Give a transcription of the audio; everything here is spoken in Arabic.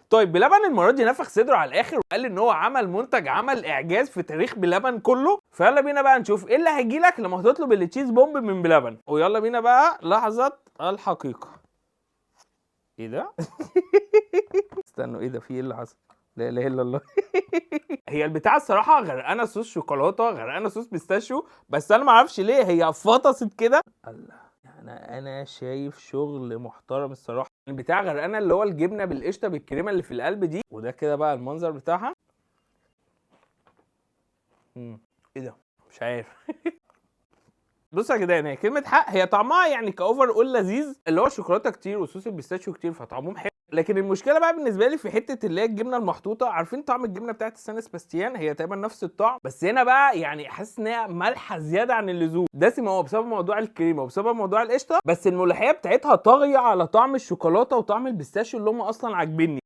طيب بلبن المره دي نفخ صدره على الاخر وقال ان هو عمل منتج، عمل اعجاز في تاريخ بلبن كله. فيلا بينا بقى نشوف ايه اللي هيجي لك لما هتطلب التشيز بومب من بلبن. ويلا بينا بقى لحظه الحقيقه. ايه ده؟ استنوا، ايه ده؟ في ايه اللي حصل؟ لا اله الا الله. هي البتاعه الصراحه غرقانه صوص شوكولاته، غرقانه صوص بيستاشيو، بس انا ما اعرفش ليه هي فطست كده. الله، يعني انا شايف شغل محترم الصراحه. البتاعه غرقانه اللي هو الجبنه بالقشطه بالكريمه اللي في القلب دي، وده كده بقى المنظر بتاعها. ايه ده؟ مش عارف. بصوا يا جدعان، هي كلمه حق، هي طعمها يعني كاوفر اول لذيذ، اللي هو شوكولاته كتير وصوص البيستاشيو كتير فطعمهم حلو. لكن المشكله بقى بالنسبه لي في حته اللي هي الجبنه المحطوطه. عارفين طعم الجبنه بتاعت السان سباستيان؟ هي تقريبا نفس الطعم، بس هنا بقى يعني حاسس ان هي مالحه زياده عن اللزوم، دسمه هو بسبب موضوع الكريمه وبسبب موضوع القشطه، بس الملوحيه بتاعتها طاغيه على طعم الشوكولاته وطعم البيستاشيو اللي هم اصلا عاجبني.